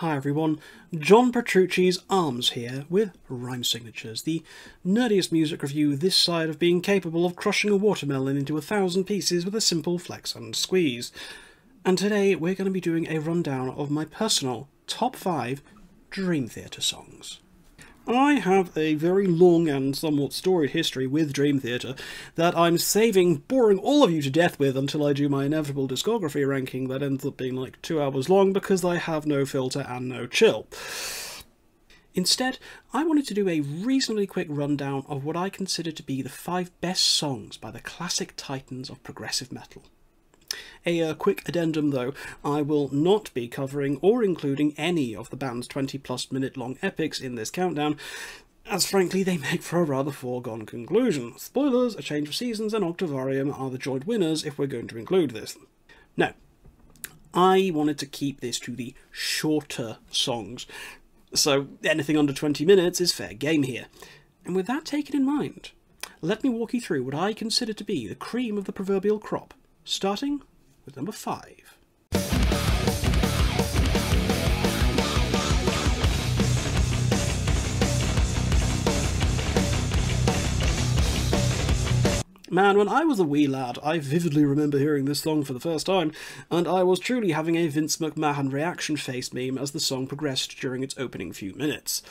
Hi everyone, John Petrucci's Arms here with Rhyme Signatures, the nerdiest music review this side of being capable of crushing a watermelon into 1,000 pieces with a simple flex and squeeze. And today we're going to be doing a rundown of my personal top 5 Dream Theater songs. I have a very long and somewhat storied history with Dream Theater that I'm saving boring all of you to death with until I do my inevitable discography ranking that ends up being like 2 hours long because I have no filter and no chill. Instead, I wanted to do a reasonably quick rundown of what I consider to be the 5 best songs by the classic titans of progressive metal. A quick addendum though, I will not be covering or including any of the band's 20+ minute long epics in this countdown, as frankly they make for a rather foregone conclusion. Spoilers, A Change of Seasons and Octavarium are the joint winners if we're going to include this. Now, I wanted to keep this to the shorter songs, so anything under 20 minutes is fair game here. And with that taken in mind, let me walk you through what I consider to be the cream of the proverbial crop, starting with number 5. Man, when I was a wee lad, I vividly remember hearing this song for the first time, and I was truly having a Vince McMahon reaction face meme as the song progressed during its opening few minutes.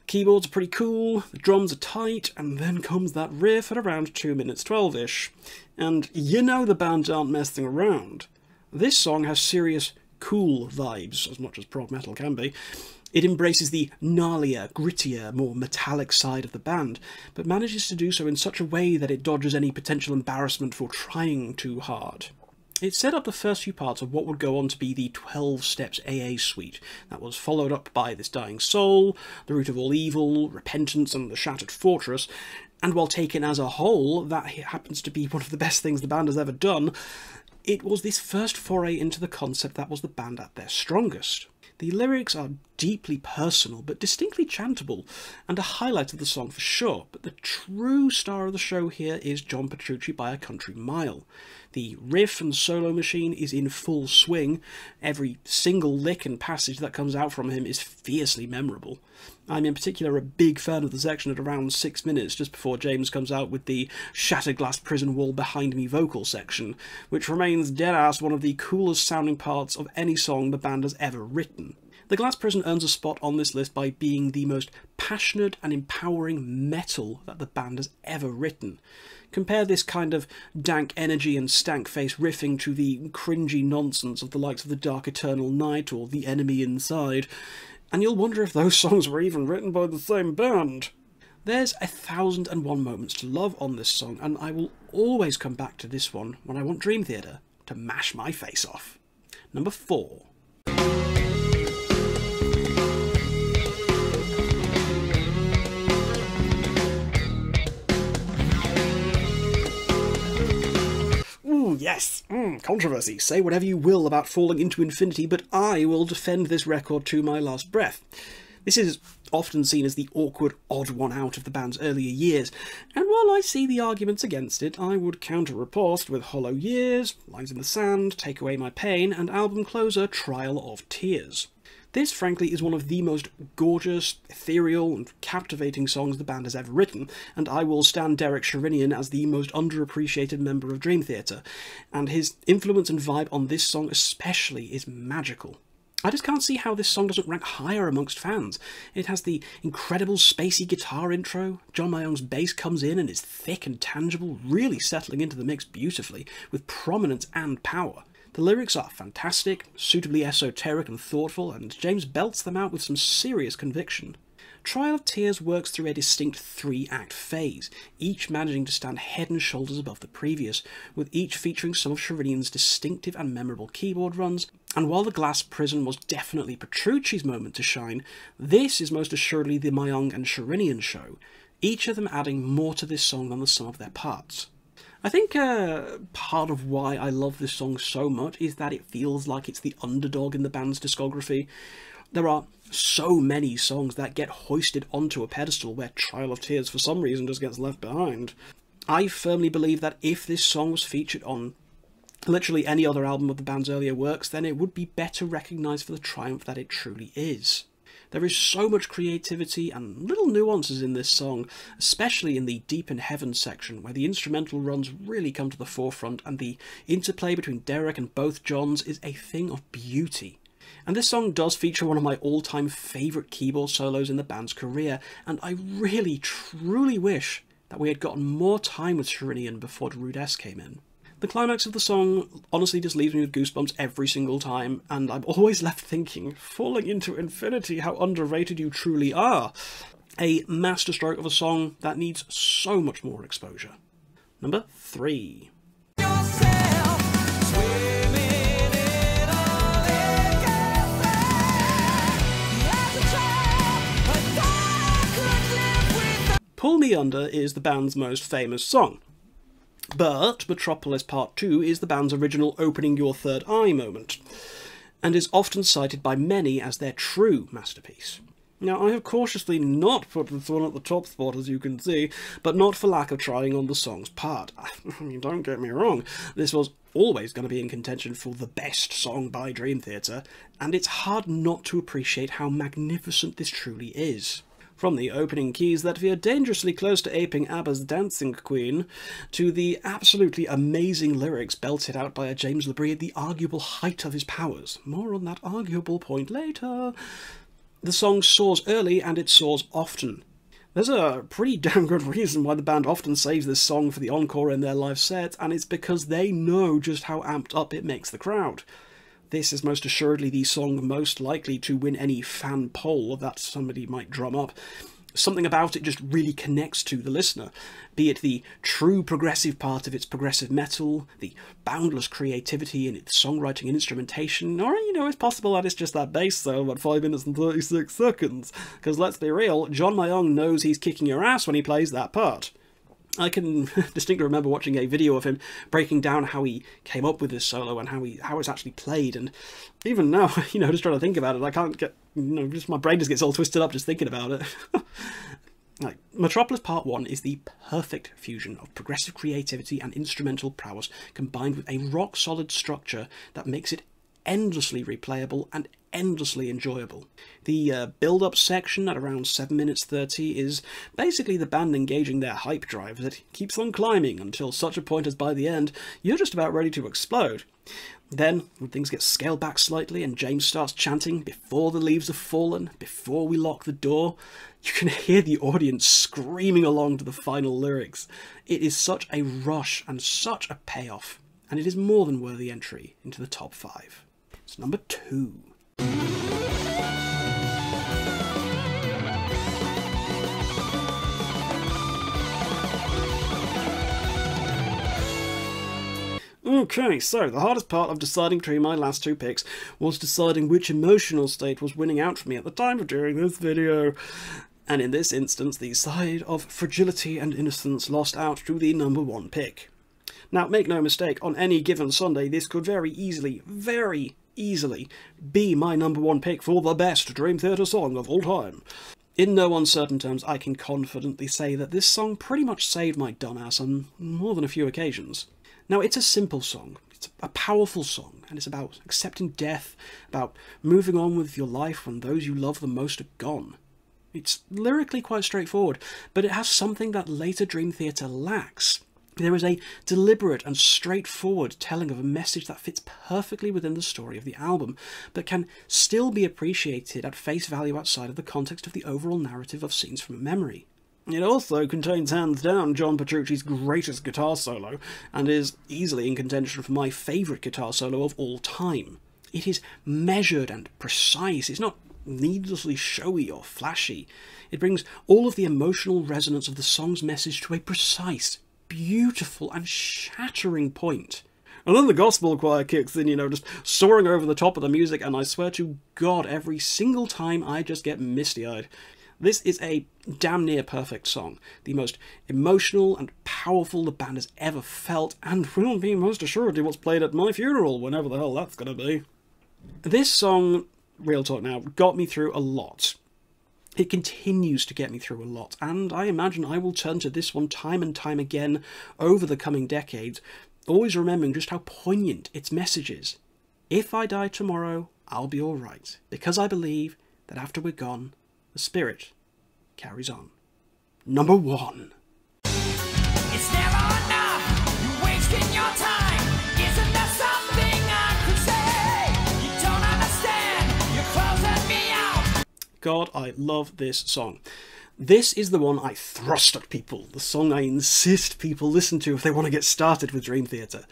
Keyboards are pretty cool, the drums are tight, and then comes that riff at around 2 minutes 12-ish. And you know the band aren't messing around. This song has serious cool vibes, as much as prog metal can be. It embraces the gnarlier, grittier, more metallic side of the band, but manages to do so in such a way that it dodges any potential embarrassment for trying too hard. It set up the first few parts of what would go on to be the 12 Steps AA suite, that was followed up by This Dying Soul, The Root of All Evil, Repentance and The Shattered Fortress, and while taken as a whole, that happens to be one of the best things the band has ever done. It was this first foray into the concept that was the band at their strongest. The lyrics are deeply personal but distinctly chantable, and a highlight of the song for sure, but the true star of the show here is John Petrucci by a country mile. The riff and solo machine is in full swing, every single lick and passage that comes out from him is fiercely memorable. I'm in particular a big fan of the section at around 6 minutes just before James comes out with the shattered glass prison wall behind me vocal section, which remains dead-ass one of the coolest sounding parts of any song the band has ever written. The Glass Prison earns a spot on this list by being the most passionate and empowering metal that the band has ever written. Compare this kind of dank energy and stank-face riffing to the cringy nonsense of the likes of The Dark Eternal Night or The Enemy Inside, and you'll wonder if those songs were even written by the same band. There's 1,001 moments to love on this song, and I will always come back to this one when I want Dream Theater to mash my face off. Number 4. Yes, controversy. Say whatever you will about Falling into Infinity, but I will defend this record to my last breath. This is often seen as the awkward odd one out of the band's earlier years, and while I see the arguments against it, I would counter-riposte with Hollow Years, Lines in the Sand, Take Away My Pain, and album closer Trial of Tears. This, frankly, is one of the most gorgeous, ethereal, and captivating songs the band has ever written, and I will stand Derek Sherinian as the most underappreciated member of Dream Theater, and his influence and vibe on this song especially is magical. I just can't see how this song doesn't rank higher amongst fans. It has the incredible spacey guitar intro, John Mayong's bass comes in and is thick and tangible, really settling into the mix beautifully, with prominence and power. The lyrics are fantastic, suitably esoteric and thoughtful, and James belts them out with some serious conviction. Trial of Tears works through a distinct 3-act phase, each managing to stand head and shoulders above the previous, with each featuring some of Sherinian's distinctive and memorable keyboard runs, and while The Glass Prison was definitely Petrucci's moment to shine, this is most assuredly the Mayong and Sherinian show, each of them adding more to this song than the sum of their parts. I think part of why I love this song so much is that it feels like it's the underdog in the band's discography. There are so many songs that get hoisted onto a pedestal where Trial of Tears for some reason just gets left behind. I firmly believe that if this song was featured on literally any other album of the band's earlier works, then it would be better recognised for the triumph that it truly is. There is so much creativity and little nuances in this song, especially in the Deep in Heaven section, where the instrumental runs really come to the forefront and the interplay between Derek and both Johns is a thing of beauty. And this song does feature one of my all-time favourite keyboard solos in the band's career, and I really, truly wish that we had gotten more time with Sharinian before Rudess came in. The climax of the song honestly just leaves me with goosebumps every single time, and I'm always left thinking, falling into infinity, how underrated you truly are. A masterstroke of a song that needs so much more exposure. Number 3. Pull Me Under is the band's most famous song. But Metropolis Part 2 is the band's original opening your third eye moment, and is often cited by many as their true masterpiece. Now, I have cautiously not put this one at the top spot, as you can see, but not for lack of trying on the song's part. I mean, don't get me wrong, this was always going to be in contention for the best song by Dream Theater, and it's hard not to appreciate how magnificent this truly is. From the opening keys that veer dangerously close to aping ABBA's Dancing Queen, to the absolutely amazing lyrics belted out by a James LaBrie at the arguable height of his powers. More on that arguable point later. The song soars early and it soars often. There's a pretty damn good reason why the band often saves this song for the encore in their live set, and it's because they know just how amped up it makes the crowd. This is most assuredly the song most likely to win any fan poll that somebody might drum up. Something about it just really connects to the listener, be it the true progressive part of its progressive metal, the boundless creativity in its songwriting and instrumentation, or, it's possible that it's just that bass solo at 5 minutes and 36 seconds, because let's be real, John Mayong knows he's kicking your ass when he plays that part. I can distinctly remember watching a video of him breaking down how he came up with this solo and how it's actually played, and even now, just trying to think about it, I can't get, just my brain just gets all twisted up just thinking about it. Metropolis Part 1 is the perfect fusion of progressive creativity and instrumental prowess combined with a rock-solid structure that makes it endlessly replayable and endlessly enjoyable. The build-up section at around 7 minutes 30 is basically the band engaging their hype drive that keeps on climbing until such a point as by the end you're just about ready to explode. Then, when things get scaled back slightly and James starts chanting, "Before the leaves have fallen, before we lock the door," you can hear the audience screaming along to the final lyrics. It is such a rush and such a payoff, and it is more than worthy entry into the top 5. It's number 2. Okay, so the hardest part of deciding between my last 2 picks was deciding which emotional state was winning out for me at the time of doing this video. And in this instance, the side of fragility and innocence lost out to the number 1 pick. Now, make no mistake, on any given Sunday, this could very easily be my number 1 pick for the best Dream Theater song of all time. In no uncertain terms, I can confidently say that this song pretty much saved my dumbass on more than a few occasions. Now, it's a simple song, it's a powerful song, and it's about accepting death, about moving on with your life when those you love the most are gone. It's lyrically quite straightforward, but it has something that later Dream Theater lacks. There is a deliberate and straightforward telling of a message that fits perfectly within the story of the album, but can still be appreciated at face value outside of the context of the overall narrative of Scenes from a Memory. It also contains, hands down, John Petrucci's greatest guitar solo, and is easily in contention for my favourite guitar solo of all time. It is measured and precise, it's not needlessly showy or flashy. It brings all of the emotional resonance of the song's message to a precise, beautiful and shattering point. And then the gospel choir kicks in, just soaring over the top of the music, and I swear to God, every single time I just get misty-eyed. This is a damn near perfect song, the most emotional and powerful the band has ever felt, and will be most assuredly what's played at my funeral, whenever the hell that's going to be. This song, real talk now, got me through a lot. It continues to get me through a lot, and I imagine I will turn to this one time and time again over the coming decades, always remembering just how poignant its message is. If I die tomorrow, I'll be alright, because I believe that after we're gone, the spirit carries on. Number 1. It's never enough, you're wasting your time. Isn't there something I could say? You don't understand, you're closing me out. God, I love this song. This is the one I thrust at people, the song I insist people listen to if they want to get started with Dream Theater.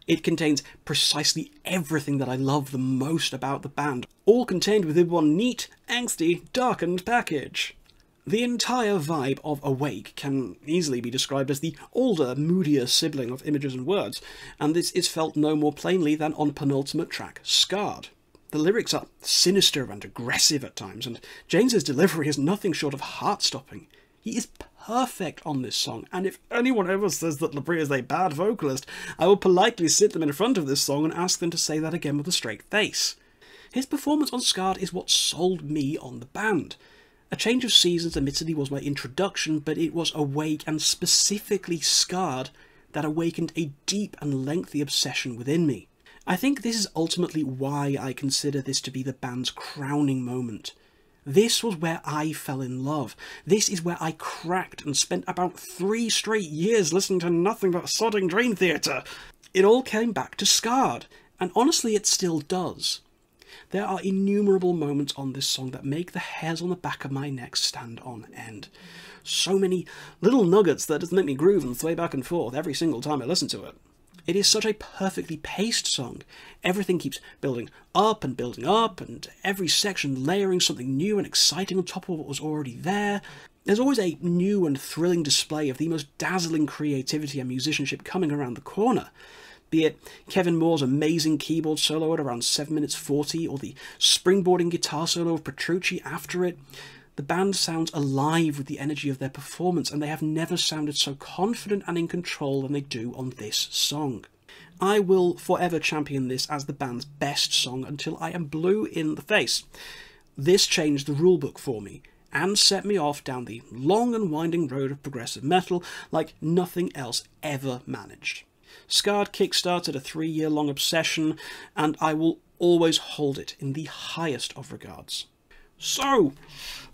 It contains precisely everything that I love the most about the band, all contained within one neat, angsty, darkened package. The entire vibe of Awake can easily be described as the older, moodier sibling of Images and Words, and this is felt no more plainly than on penultimate track, Scarred. The lyrics are sinister and aggressive at times, and James's delivery is nothing short of heart-stopping. He is perfect on this song, and if anyone ever says that Labrie is a bad vocalist, I will politely sit them in front of this song and ask them to say that again with a straight face. His performance on Scarred is what sold me on the band. A Change of Seasons admittedly was my introduction, but it was Awake, and specifically Scarred, that awakened a deep and lengthy obsession within me. I think this is ultimately why I consider this to be the band's crowning moment. This was where I fell in love. This is where I cracked and spent about 3 straight years listening to nothing but sodding Dream Theater. It all came back to Scarred, and honestly it still does. There are innumerable moments on this song that make the hairs on the back of my neck stand on end. So many little nuggets that just make me groove and sway back and forth every single time I listen to it. It is such a perfectly paced song. Everything keeps building up, and every section layering something new and exciting on top of what was already there. There's always a new and thrilling display of the most dazzling creativity and musicianship coming around the corner. Be it Kevin Moore's amazing keyboard solo at around 7 minutes 40, or the springboarding guitar solo of Petrucci after it. The band sounds alive with the energy of their performance, and they have never sounded so confident and in control than they do on this song. I will forever champion this as the band's best song until I am blue in the face. This changed the rulebook for me, and set me off down the long and winding road of progressive metal like nothing else ever managed. Scarred kickstarted a 3-year-long obsession, and I will always hold it in the highest of regards. So,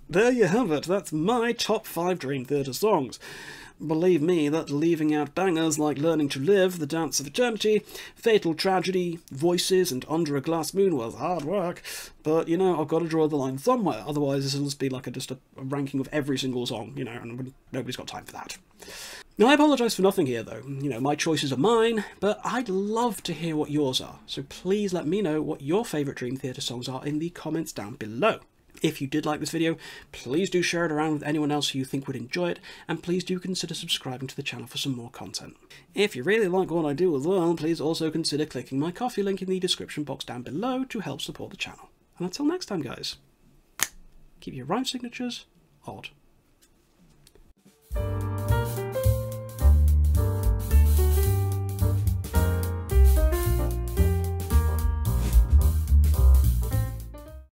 there you have it, that's my top 5 Dream Theater songs. Believe me that leaving out bangers like Learning to Live, The Dance of Eternity, Fatal Tragedy, Voices and Under a Glass Moon was hard work, but, you know, I've got to draw the line somewhere, otherwise this will just be like just a ranking of every single song, you know, and nobody's got time for that. Now, I apologise for nothing here, though. You know, my choices are mine, but I'd love to hear what yours are, so please let me know what your favourite Dream Theater songs are in the comments down below. If you did like this video, please do share it around with anyone else who you think would enjoy it, and please do consider subscribing to the channel for some more content. If you really like what I do as well, please also consider clicking my Ko-fi link in the description box down below to help support the channel. And until next time, guys, keep your rhyme signatures odd.